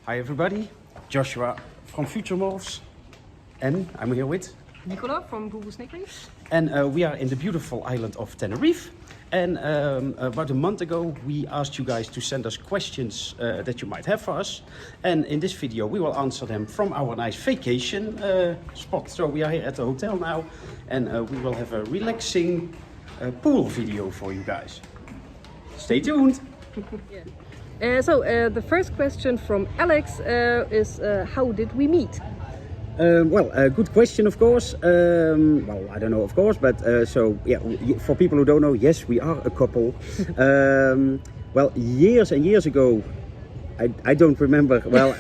Hi everybody, Josua from Future-Morphs, and I'm here with Nicola from Google Snake Reefs. and we are in the beautiful island of Tenerife. And about a month ago we asked you guys to send us questions that you might have for us, and in this video we will answer them from our nice vacation spot. So we are here at the hotel now, and we will have a relaxing pool video for you guys. Stay tuned! The first question from Alex is how did we meet? Good question, of course. I don't know, of course, but for people who don't know, yes, we are a couple. Years and years ago, I don't remember. Well,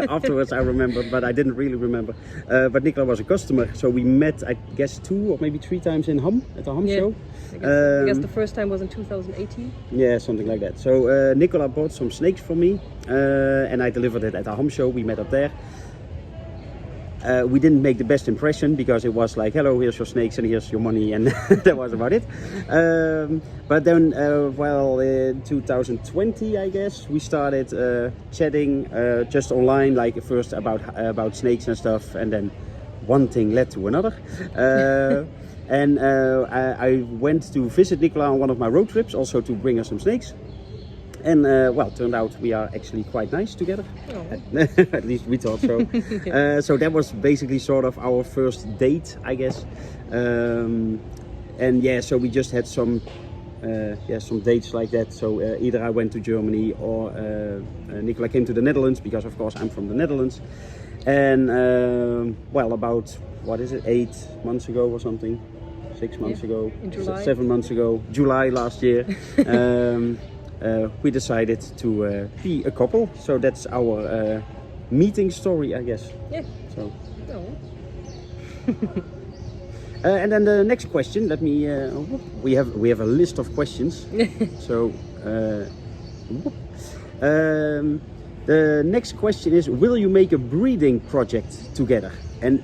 afterwards I remember, but I didn't really remember. But Nicola was a customer, so we met, I guess, 2 or maybe 3 times in Ham, at the Ham show. I guess the first time was in 2018. Yeah, something like that. So Nicola bought some snakes for me, and I delivered it at the Ham show. We met up there. We didn't make the best impression because it was like, hello, here's your snakes and here's your money, and that was about it. But then, in 2020, I guess, we started chatting just online, like first about snakes and stuff, and then one thing led to another. I went to visit Nicola on one of my road trips, also to bring her some snakes. And turned out we are actually quite nice together. At least we thought so. So that was basically sort of our first date, I guess. So we just had some dates like that. So either I went to Germany or Nicola came to the Netherlands, because of course I'm from the Netherlands. And about 8 months ago or something, 6 months ago, in July. 7 months ago, July last year. We decided to be a couple, so that's our meeting story, I guess. Yeah. So. And then the next question. Let me. We have a list of questions. So. The next question is: will you make a breeding project together? And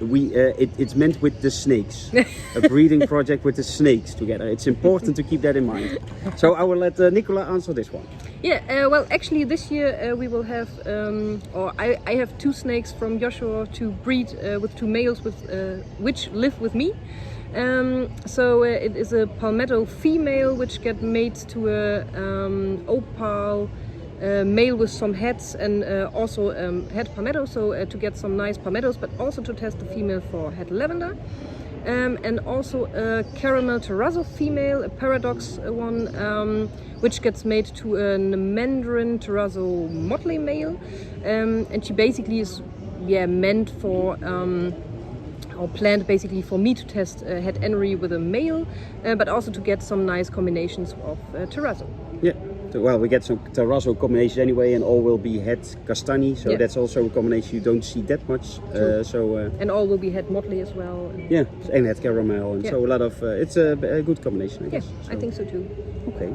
it's meant with the snakes. A breeding project with the snakes together. It's important to keep that in mind. So I will let Nicola answer this one. Yeah, actually this year we will have, I have 2 snakes from Josua to breed with 2 males which live with me. It is a palmetto female which get made to a opal male with some heads, and also head palmetto, so to get some nice palmettos, but also to test the female for head lavender. And also a caramel terrazzo female, a paradox one, which gets made to a mandarin terrazzo motley male. And she basically is meant for or planned basically for me to test head Henry with a male, but also to get some nice combinations of terrazzo. Yeah. Well, we get some terrazzo combinations anyway, and all will be head castani, so that's also a combination you don't see that much. And all will be head motley as well. Yeah, and head caramel, and so a lot of it's a good combination, I guess. Yeah, so. I think so too. Okay.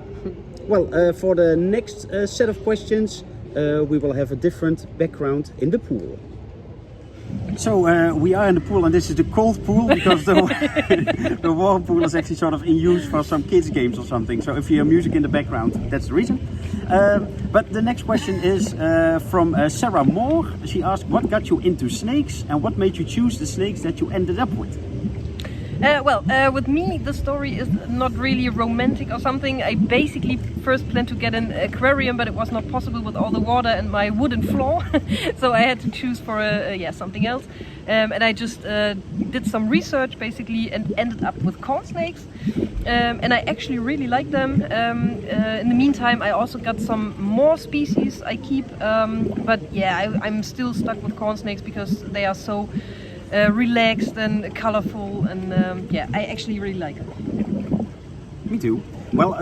Well, for the next set of questions, we will have a different background in the pool. So we are in the pool, and this is the cold pool because the warm pool is actually sort of in use for some kids games or something. So if you hear music in the background, that's the reason. But the next question is from Sarah Moore. She asked, what got you into snakes and what made you choose the snakes that you ended up with? With me the story is not really romantic or something. I basically first planned to get an aquarium, but it was not possible with all the water and my wooden floor. So I had to choose for something else. And I just did some research basically and ended up with corn snakes. And I actually really like them. In the meantime, I also got some more species I keep. I'm still stuck with corn snakes because they are so relaxed and colorful, and I actually really like them. Me too. Well,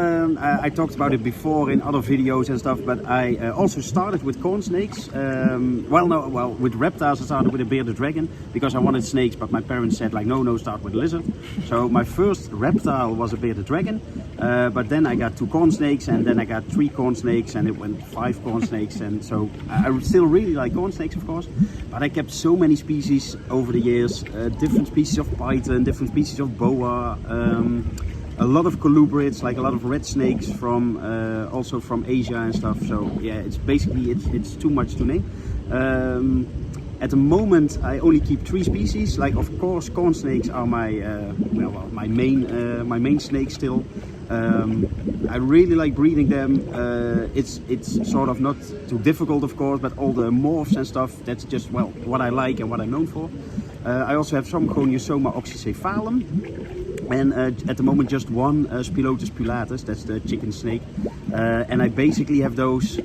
I talked about it before in other videos and stuff, but I also started with corn snakes. With reptiles I started with a bearded dragon because I wanted snakes, but my parents said like, no, start with a lizard. So my first reptile was a bearded dragon, but then I got 2 corn snakes, and then I got 3 corn snakes, and it went 5 corn snakes, and so I still really like corn snakes, of course, but I kept so many species over the years, different species of python, different species of boa, a lot of colubrids, like a lot of red snakes from also from Asia and stuff. So yeah, it's basically it's too much to name. At the moment, I only keep 3 species. Like, of course, corn snakes are my main snake still. I really like breeding them. It's sort of not too difficult, of course, but all the morphs and stuff, that's just, well, what I like and what I'm known for. I also have some Josua oxycephalum, and at the moment just one Spilotus pilatus, that's the chicken snake. And I basically have those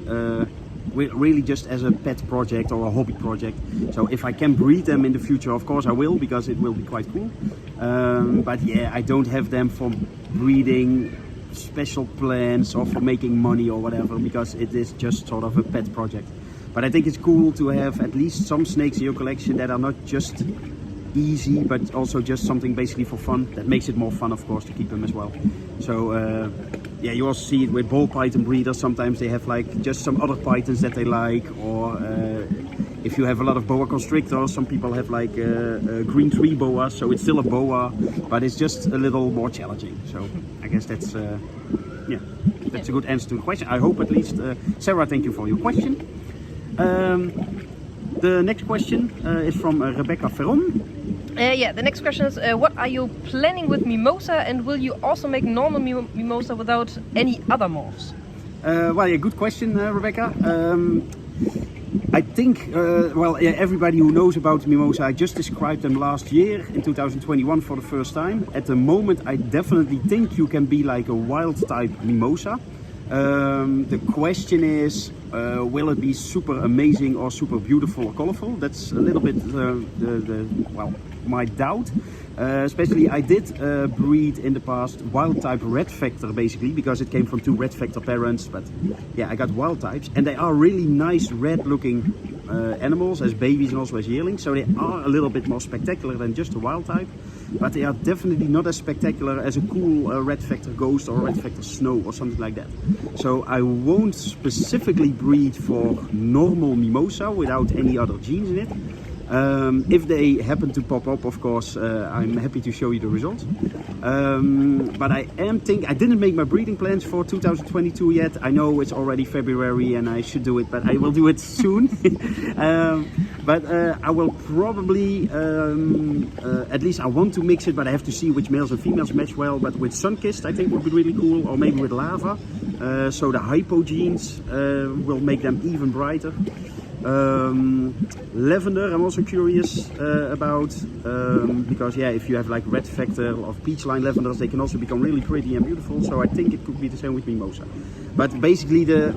really just as a pet project or a hobby project. So if I can breed them in the future, of course I will, because it will be quite cool. But yeah, I don't have them for breeding special plans or for making money or whatever, because it is just sort of a pet project. But I think it's cool to have at least some snakes in your collection that are not just easy, but also just something basically for fun. That makes it more fun, of course, to keep them as well. So yeah, you also see it with ball python breeders. Sometimes they have like just some other pythons that they like, or if you have a lot of boa constrictors, some people have like green tree boas, so it's still a boa, but it's just a little more challenging. So I guess that's yeah, that's a good answer to the question. I hope at least. Sarah, thank you for your question. The next question is from Rebecca Ferron. Yeah, the next question is, what are you planning with Mimosa, and will you also make normal Mimosa without any other morphs? Well, yeah, good question, Rebecca. I think, well, yeah, everybody who knows about Mimosa, I just described them last year in 2021 for the first time. At the moment, I definitely think you can be like a wild type Mimosa. The question is, will it be super amazing or super beautiful or colorful? That's a little bit well, my doubt. Especially I did breed in the past wild type red factor, basically, because it came from 2 red factor parents. But yeah, I got wild types, and they are really nice red looking animals as babies and also as yearlings. So they are a little bit more spectacular than just a wild type, but they are definitely not as spectacular as a cool red factor ghost or red factor snow or something like that. So I won't specifically breed for normal Mimosa without any other genes in it. If they happen to pop up, of course, I'm happy to show you the results. But I didn't make my breeding plans for 2022 yet. I know it's already February and I should do it, but I will do it soon. But I will probably, at least I want to mix it, but I have to see which males and females match well. But with sun-kissed, I think would be really cool, or maybe with lava. So the hypo genes will make them even brighter. Lavender I'm also curious about, because yeah, if you have like red factor or peach line lavenders, they can also become really pretty and beautiful. So I think it could be the same with Mimosa. But basically the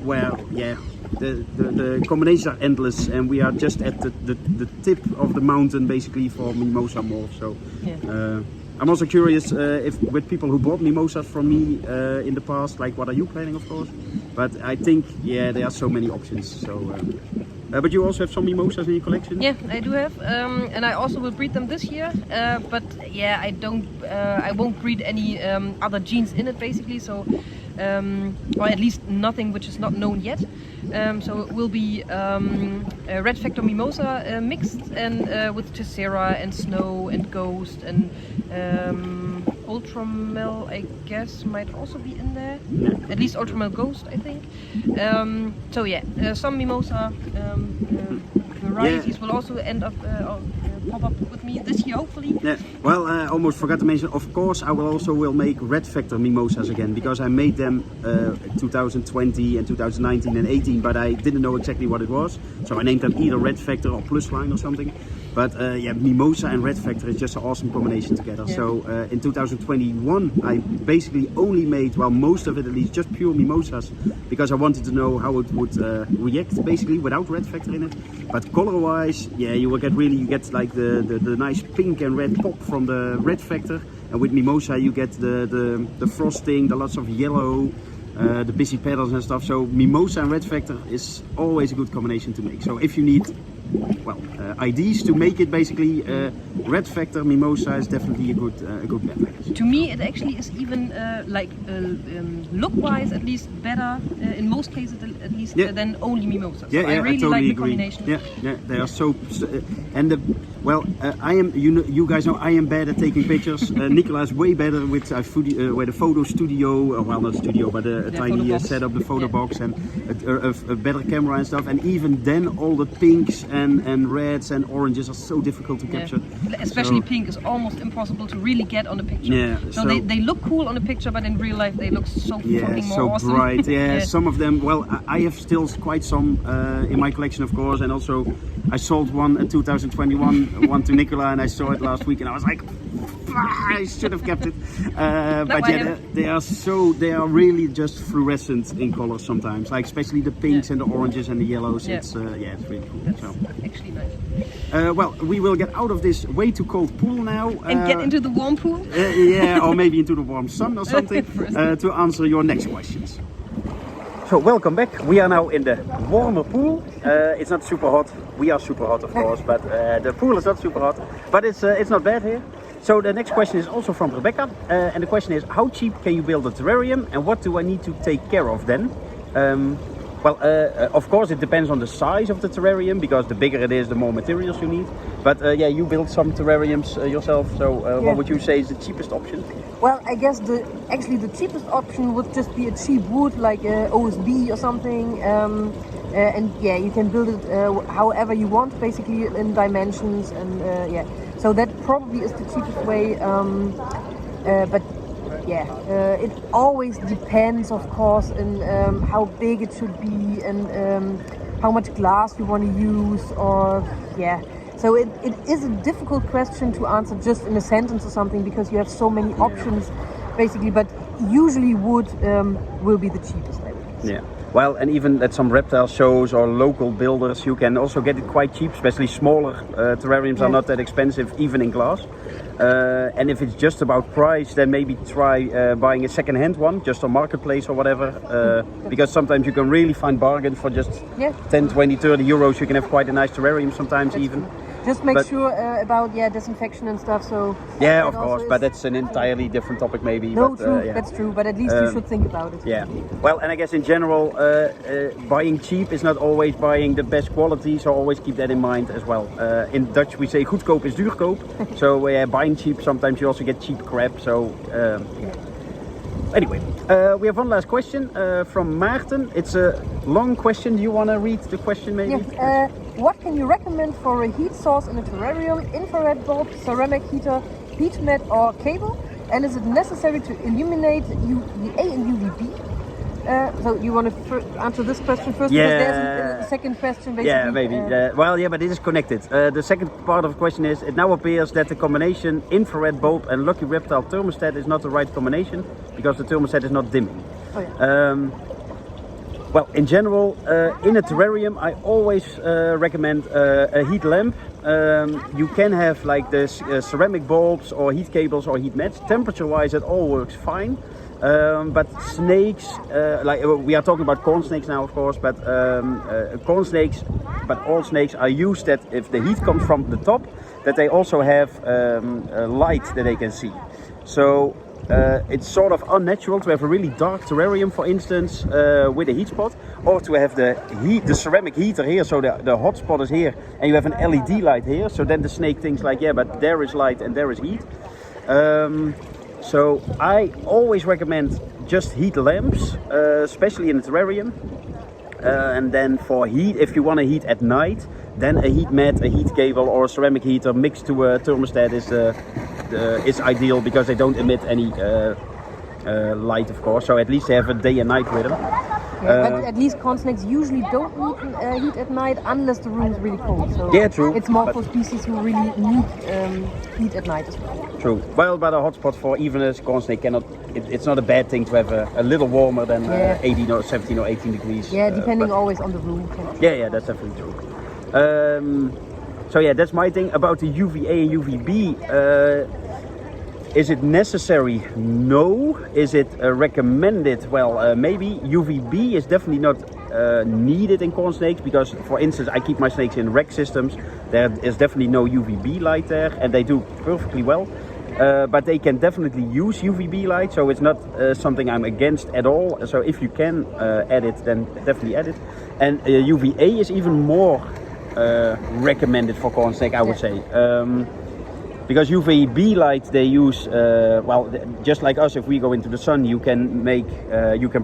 combinations are endless, and we are just at the tip of the mountain basically for Mimosa morphs. So yeah. I'm also curious if with people who bought Mimosas from me in the past, like what are you planning, of course. But I think, yeah, there are so many options. So but you also have some Mimosas in your collection? Yeah, I do have, and I also will breed them this year. But yeah, I won't breed any other genes in it, basically. So, or at least nothing which is not known yet. So it will be a red factor Mimosa mixed, and with Tessera and Snow and Ghost and Ultramel, I guess, might also be in there. At least Ultramel Ghost, I think. So yeah, some Mimosa varieties will also end up pop up with me this year, hopefully. Yeah. Well, I almost forgot to mention, of course, I will make red factor Mimosas again, because I made them 2020 and 2019 and 18, but I didn't know exactly what it was. So I named them either red factor or plus line or something. But yeah, Mimosa and red factor is just an awesome combination together. Yeah. So in 2021, I basically only made, well, most of it at least, just pure Mimosas, because I wanted to know how it would react basically without red factor in it. But color-wise, yeah, you get like the nice pink and red pop from the red factor, and with Mimosa you get the frosting, the lots of yellow, the busy petals and stuff. So Mimosa and red factor is always a good combination to make. So if you need, well, ideas to make it, basically red factor Mimosa is definitely a good bet. To me, it actually is even like look-wise at least better in most cases at least than only Mimosa. So I really like the combination. Yeah, they are so and well, I am, you guys know I am bad at taking pictures. Nicola is way better with the photo studio, well, not studio, but tiny photo box. setup, the photo box, and a better camera and stuff. And even then, all the pinks and reds and oranges are so difficult to capture. Especially pink is almost impossible to really get on a picture. Yeah, so they look cool on a picture, but in real life they look so fucking more so awesome. bright. Yeah, some of them. Well, I have still quite some in my collection, of course, and also I sold one in 2021, one to Nicola, and I saw it last week, and I was like, I should have kept it. But yeah, they are really just fluorescent in colors sometimes, like especially the pinks and the oranges and the yellows. Yeah. It's it's really cool. That's So. actually nice. Well, we will get out of this way too cold pool now. And get into the warm pool? Yeah, or maybe into the warm sun or something to answer your next questions. So welcome back. We are now in the warmer pool. It's not super hot. We are super hot, of course, but the pool is not super hot. But it's not bad here. So the next question is also from Rebecca, and the question is: how cheap can you build a terrarium, and what do I need to take care of then? Well, of course, it depends on the size of the terrarium, because the bigger it is, the more materials you need. But yeah, you build some terrariums yourself, so what would you say is the cheapest option? Well, I guess the cheapest option would just be a cheap wood, like OSB or something. And yeah, you can build it however you want, basically in dimensions, and yeah. So that probably is the cheapest way. But yeah, it always depends, of course, in how big it should be, and how much glass you want to use, or yeah. So it is a difficult question to answer just in a sentence or something, because you have so many options, basically. But usually wood will be the cheapest, I would guess. Yeah. Well, and even at some reptile shows or local builders, you can also get it quite cheap, especially smaller terrariums are not that expensive, even in glass. And if it's just about price, then maybe try buying a second-hand one, just on Marketplace or whatever, because sometimes you can really find bargains for just 10, 20, 30 euros. You can have quite a nice terrarium sometimes. That's even. True. Just make sure about disinfection and stuff. So yeah, of course, but that's an entirely different topic, maybe. No, but, true, yeah. that's true. But at least you should think about it. Yeah. Well, and I guess in general, buying cheap is not always buying the best quality, so always keep that in mind as well. In Dutch we say goedkoop is duurkoop. So buying cheap, sometimes you also get cheap crap. So anyway, we have one last question from Maarten. It's a long question. Do you want to read the question maybe? Yes. What can you recommend for a heat source in a terrarium? Infrared bulb, ceramic heater, heat mat or cable? And is it necessary to illuminate UVA and UVB? So you want to answer this question first? Yeah. Because there's a second question basically. Yeah, maybe. Well, yeah, but it is connected. The second part of the question is, it now appears that the combination infrared bulb and Lucky Reptile thermostat is not the right combination, because the thermostat is not dimming. Oh, yeah. Well, in general, in a terrarium, I always recommend a heat lamp. You can have like this ceramic bulbs or heat cables or heat mats. Temperature-wise, it all works fine. But snakes, like we are talking about corn snakes now, of course, but corn snakes, but all snakes are used that if the heat comes from the top, that they also have light that they can see. So it's sort of unnatural to have a really dark terrarium, for instance, with a heat spot, or to have the ceramic heater here, so the hot spot is here, and you have an LED light here, so then the snake thinks like, yeah, but there is light and there is heat. So I always recommend just heat lamps, especially in a terrarium. And then for heat, if you want to heat at night, then a heat mat, a heat cable or a ceramic heater mixed to a thermostat is ideal, because they don't emit any light, of course. So at least they have a day and night rhythm. Yeah, but at least corn snakes usually don't need heat at night unless the room is really cold. So yeah, true. It's more for species who really need heat at night as well. True. Well, but a hotspot for even a corn snake cannot. It's not a bad thing to have a little warmer than 18 or 17 or 18 degrees. Yeah, depending always on the room. Yeah, that's definitely true. So yeah, that's my thing about the UVA and UVB. Is it necessary? No. Is it recommended? Well, maybe. UVB is definitely not needed in corn snakes, because, for instance, I keep my snakes in rec systems. There is definitely no UVB light there, and they do perfectly well. But they can definitely use UVB light, so it's not something I'm against at all. So if you can add it, then definitely add it. And UVA is even more recommended for corn snake, I would say. because UVB light they use, just like us, if we go into the sun, you can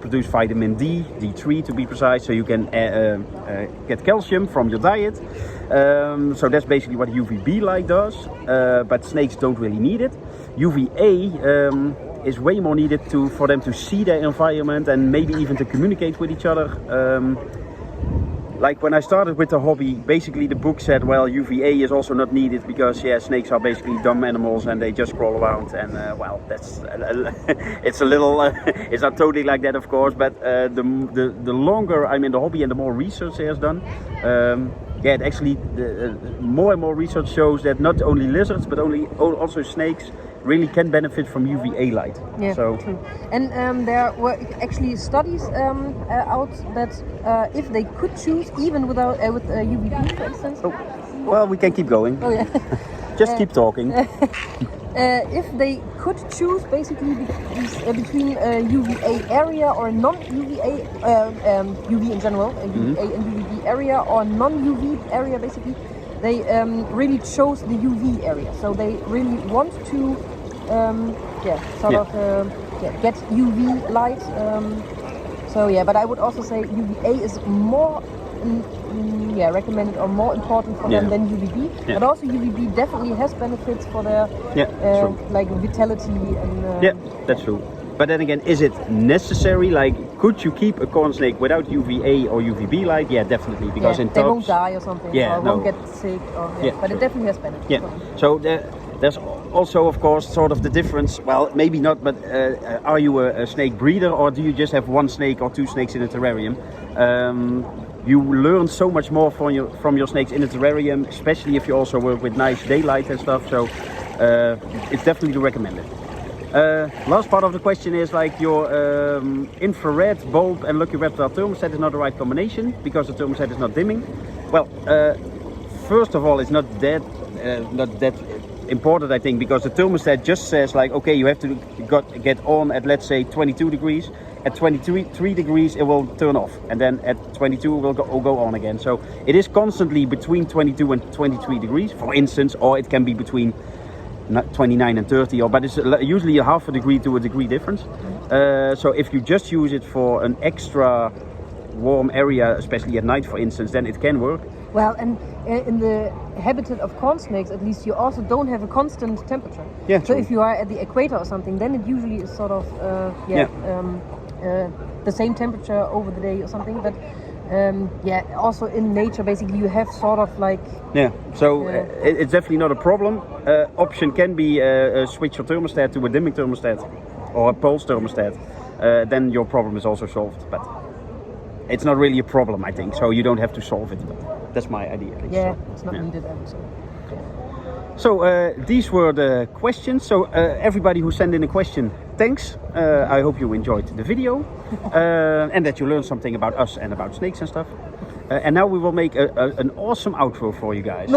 produce vitamin D, D3 to be precise, so you can get calcium from your diet. So that's basically what UVB light does, but snakes don't really need it. UVA is way more needed for them to see their environment and maybe even to communicate with each other. Like when I started with the hobby, basically the book said, well, UVA is also not needed because snakes are basically dumb animals and they just crawl around, and that's it's a little it's not totally like that, of course, but the longer I'm in the hobby and the more research there's done, it actually more and more research shows that not only lizards but also snakes really can benefit from UVA light. Yeah, so true. And there were actually studies out that if they could choose, even without with UVB, for instance. Oh, well, we can keep going. Oh yeah. Just keep talking. If they could choose basically between UVA area or non-UVA, UV in general, UVA and UVB area or non-UV area, basically, they really chose the UV area. So they really want to, get UV light. But I would also say UVA is more recommended or more important for them than UVB. But also UVB definitely has benefits for their like vitality and. That's true. But then again, is it necessary? Like, could you keep a corn snake without UVA or UVB light? Yeah, definitely. Because in they tubs, won't die or something. Or won't get sick. But it definitely has benefits. Yeah. So there's also, of course, sort of the difference. Well, maybe not. But are you a snake breeder, or do you just have one snake or two snakes in a terrarium? You learn so much more from your snakes in a terrarium, especially if you also work with nice daylight and stuff. So it's definitely recommended. Last part of the question is like your infrared bulb and Lucky Reptile thermostat is not the right combination because the thermostat is not dimming. Well, first of all, it's not that important, I think, because the thermostat just says like, okay, you have to get on at, let's say, 22 degrees. At 23 degrees it will turn off, and then at 22 it will go on again. So it is constantly between 22 and 23 degrees, for instance, or it can be between 29 and 30, but it's usually a half a degree to a degree difference. So if you just use it for an extra warm area, especially at night, for instance, then it can work. Well, and in the habitat of corn snakes, at least, you also don't have a constant temperature. Yeah. So if you are at the equator or something, then it usually is sort of the same temperature over the day or something. But also in nature, basically, you have sort of like... Yeah, so it's definitely not a problem. Option can be switch your thermostat to a dimming thermostat or a pulse thermostat. Then your problem is also solved. But it's not really a problem, I think, so you don't have to solve it. But that's my idea, at least. Yeah, it's not needed, I would say. So these were the questions. So everybody who sent in a question, thanks. I hope you enjoyed the video and that you learned something about us and about snakes and stuff. And now we will make an awesome outro for you guys.